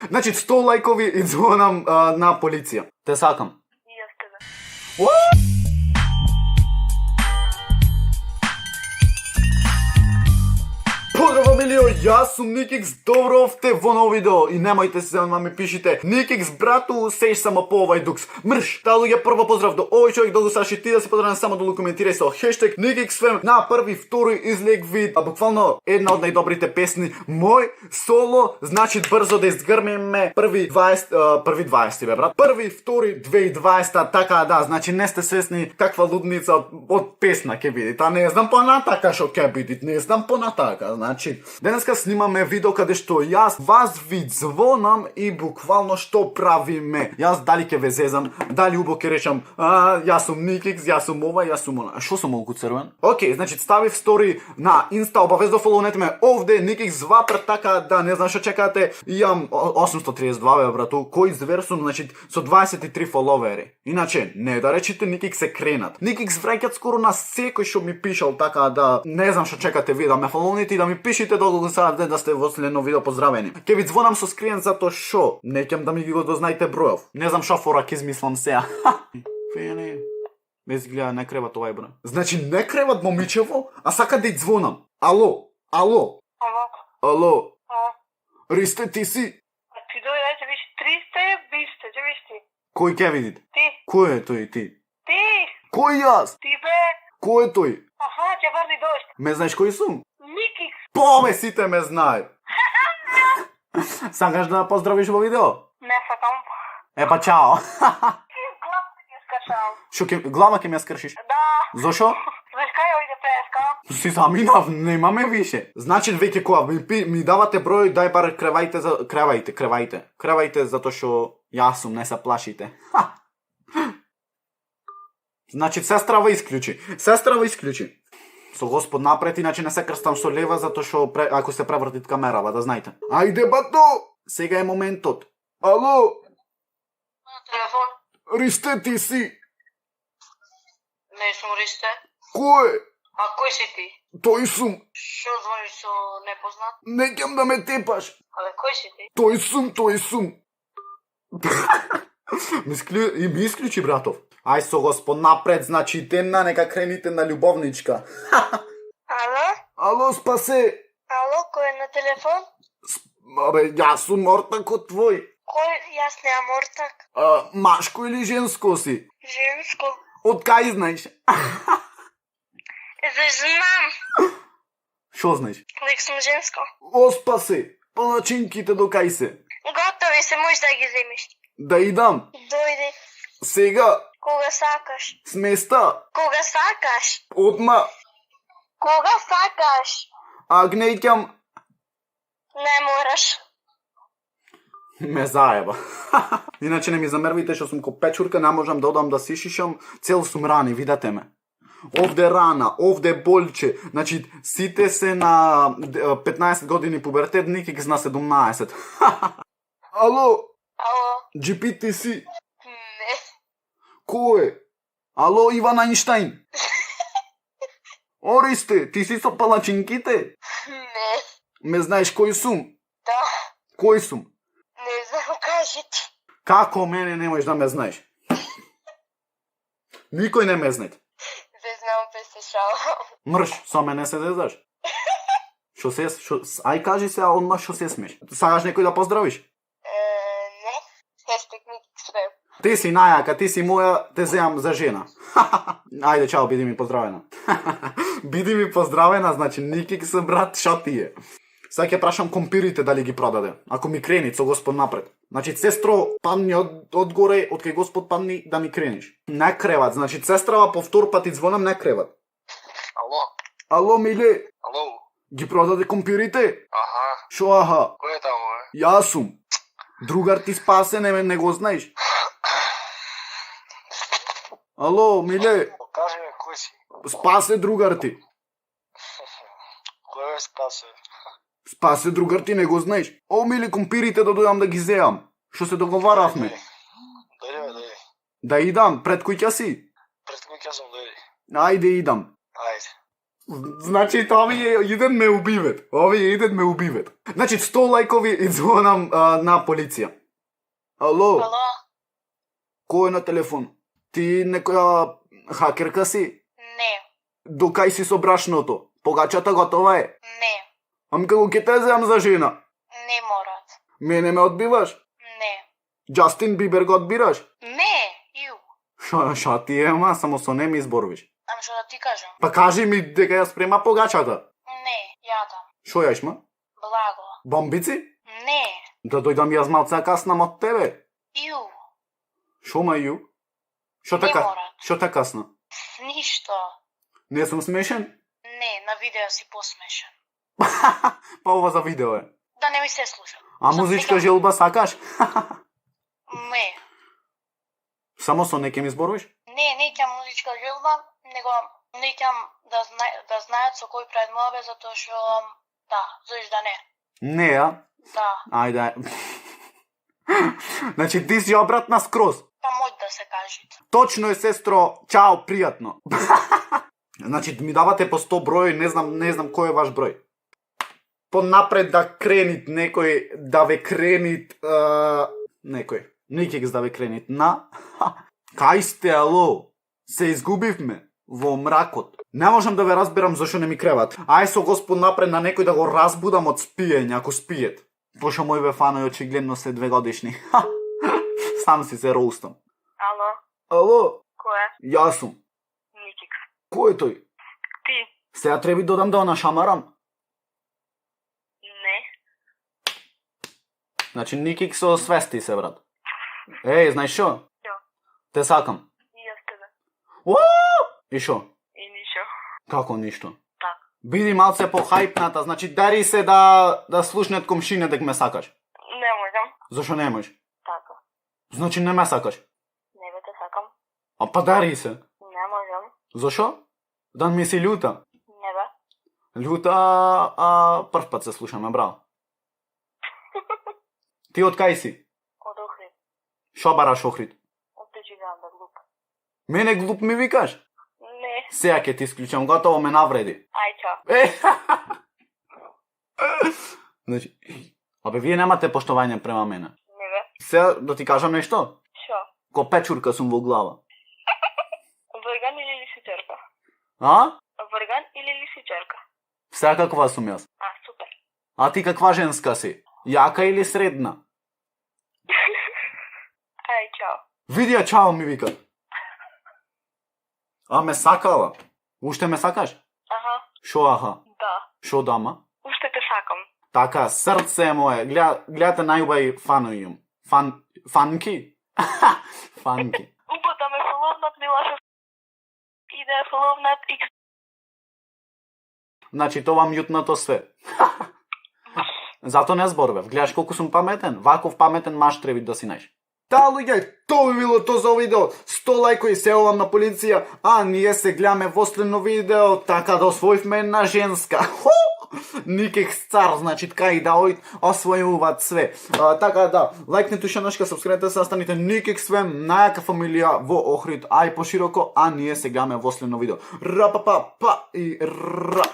Значи 100 лайкови и звонам на полиција. Те сакам. И јас тебе. Поздрав, Милио, јас сум Никикс, добро овте во ново видео и немојте се да ми пишите Никикс, брату, сеиш само по овај дукс. Мрш, та луѓе, прво поздрав до овој човек, долу саши ти да се поздравам само долу коментирај со хештег NikixFam на први, втори излег вид, буквално една од најдобрите песни, мој соло, значи брзо да изгрмиме први 20 бе брат, први, втори 2020, така да, значи не сте свесни каква лудница од песна ќе видите, а не знам понатака што ќе биде, не знам понатака, значи, денеска снимаме видео каде што јас вас ви звонам и буквално што правиме. Јас дали ќе ве зезам, дали убо ќе речам, јас сум Никикс, јас сум ова, јас сум она. Што сум малку црвен? Океј, значи ставив стори на Инста, обавезно фолоунете ме овде, Никикс Вапер, така да не знам што чекате. Имам 832 бе брату, кој звер сум, значи со 23 фоловери. Иначе, не да речите Никикс е кренат. Никикс враќаат скоро на секој што ми пишал, така да не знам што чекате ви да ме фолоунете и да ми пишите доколку сакате да сте во следно видео поздравени. Ке ви звонам со скриен затоа шо, неќам да ми ги го дознајте бројов. Не знам шо фора ќе измислам сега. Фени. Без гледа не креват овај број. Значи не креват момичево, а сака да ја звонам. Ало, ало. Ало. Ало. Ало. Ристе ти си? А ти дојде, виж 300 бисте, ќе виж ти. Кој ќе видите? Ти. Кој е тој ти? Ти. Кој јас? Ти бе. Кој е тој? Аха, ќе варди дошт. Ме знаеш кој сум? Никикс. Пове сите ме знаат. Сакаш да поздравиш во видео? Не сакам. Епа чао. Главно ќе скачам. Шо глава ќе ми ја скршиш? Да. Зошо? Знаеш кај ојде преска? Си заминав, немаме више. Значи веќе кога ми давате број, дај бар кревајте за кревајте. Кревајте затоа што јас сум, не се плашите. Значи сестрава исклучи. Сестрава исклучи. Со Господ напред, иначе не се крстам со лева затоа што ако се преврти камерава, да знаете. Ајде бато, сега е моментот. Ало, На телефон. Ристе ти си? Не сум Ристе. Кој е? А кој си ти? Тој сум. Шо звониш со непознат? Не ќам да ме тепаш. Але кој си ти? Тој сум. Ми исклучи, братов. Ај со Господ напред, значи дена нека крените на љубовничка. Ало? Ало, спасе. Ало, кој е на телефон? Абе, јас сум ортак од твој. Кој? Јас неам ортак. Машко или женско си? Женско. Од кај знаеш? Знам. Шо знаеш? Дек сум женско. О, спасе. Палачинките до кај се? Готови се, можеш да ги земиш. Да идам. Дојди. Сега. Кога сакаш. С места. Кога сакаш. Одма. Кога сакаш. А гнејќам. Не мораш. Ме заеба. Иначе не ми замервите што сум ко печурка, не можам да одам да си шишам, цел сум рани, видете ме. Овде рана, овде болче, значи сите се на 15 години пубертет, Никикс на 17. Ало, Ало. GP ти си? Не. Кој е? Ало, Иван Ајнштајн? Ористе, ти си со палачинките? Не. Ме знаеш кој сум? Да. Кој сум? Не знам, кажи ти. Како мене не можеш да ме знаеш? Никој не ме знае. Не знам, бе се шалам. Мрш, со мене се зезаш? Шо се, ај кажи се, а одма шо се смеш? Сакаш некој да поздравиш? Не. Хештег NikixFam. Ти си најака, ти си моја, те земам за жена. Ајде, чао, биди ми поздравена. Биди ми поздравена, значи Никикс брат, шо ти е? Сега ќе прашам компирите дали ги продаде. Ако ми крени со Господ напред. Значи, сестро, падни одгоре, од кај Господ падни да ми крениш. Не креват, значи, сестрава по втор пат и звонам, не креват. Ало. Ало, миле, Ало. ги продаде компирите? Аха. Шо аха? Кој е таму, бе? Јас сум. Другар ти спасе, не го знаеш. Ало, миле, Кажи ме, кој си? спасе другар ти. Кој ме спасе? Спасе другар ти, не го знаеш. О, миле, компирите да дојам да ги зеам. Што се договаравме? Дојди, бе, дојди. Да идам, пред куќа си? Пред кој ќе сум, дојди. Ајде идам. Ајде. Значи, овие иден ме убиват. Овие иден ме убиват. Значи, 100 лајкови и звонам на полиција. Ало, Ало? кој е на телефон? Ти некоја хакерка си? Не. До кај си со брашното? Погачата готова е? Не. Ам како ќе те земам за жена? Не морат. Мене ме одбиваш? Не. Джастин Бибер го одбираш? Не. Ю. Ша ти е, ама само со не ми изборуваш. Ам што да ти кажам? Па кажи ми дека ја спрема погачата. Не. Јадам. Шо јаш, ма? Благо. Бомбици? Не. Да дојдам јас малце каснам од тебе. Ю. Шо ма ю? Шо Не така? морат. Шо така касно? Ништо. Не сум смешен? Не, на видео си посмешен. Па ова за видео е. Да не ми се слуша. А Што музичка сега? желба сакаш? Не. Само со неке ми зборуваш? Не, неќам музичка желба, него неќам да знаат со кој предмове, затоа што да, зоиш да не. Не, а? Да, Ајде. Значи ти си обратна скроз. па мој да се кажете. Точно е, сестро. Чао, пријатно. Значи ми давате по 100 број, не знам кој е ваш број. Понапред да кренит некој, да ве кренит некој. Никекс да ве кренит на. Кај сте, ало? Се изгубивме во мракот. Не можам да ве разберам зашо не ми креват. Ај со Господ напред на некој да го разбудам од спиење, ако спиет. Пошто мој фанови очигледно се 2 годишни. Сам си се роустам. Ало, Ало, кој е? јас сум. Никикс. Кој е тој? Ти? Сега треба додам да нашамарам. Не. Значи никик со свести се, брат. Еј, знаеш шо? Шо? Те сакам. И јас тебе. Уу! И шо? И ништо. Како ништо? Так. Биди малце по-хајпната, значи дари се да слушнат комшине дека ме сакаш. Не можам. Зашо не можеш? Така. Значи не ме сакаш. Не бе те сакам. А па дари се. Не можам. Зашо? Да ми си љута. Не бе. Љута, прв пат се слушаме, браво. Ти од кај си? Од Охрид. Шо бараш Охрид? Од Печиган да глуп. Мене глуп ми викаш? Не. Сега ќе ти исклучам, готово ме навреди. Ај чао. Значи, абе вие немате поштовање према мене. Не бе. Сега да ти кажам нешто? Шо? Ко печурка сум во глава. Врган или лисичарка? А? Врган или лисичарка? Сега каква сум јас? А, супер. А ти каква женска си? Јака или средна? Ај чао. Види ја чао ми вика. А ме сакала? Уште ме сакаш? Аха. Шо аха? Да. Шо дама? Уште те сакам. Така, срце мое. Гледате најубави фанови имам. Фанки? Фанки. Упата ме фоловнат Милоша и да е фоловнат X. Значи тоа мјутнато све. Зато не зборував. Гледаш колку сум паметен? Ваков паметен маж треба да си најш. Та, луѓе, тоа би било тоа за видео. 100 лајкови се овам на полиција, а ние се гледаме во следно видео, така да освоивме една женска. Никек цар, значи кај да освојуваат све. Така да, лајкнете уште сабскрибнете се, останите Никек све, најака фамилија во Охрид, ај пошироко, а ние се гледаме во следно видео. Ра па па па и ра.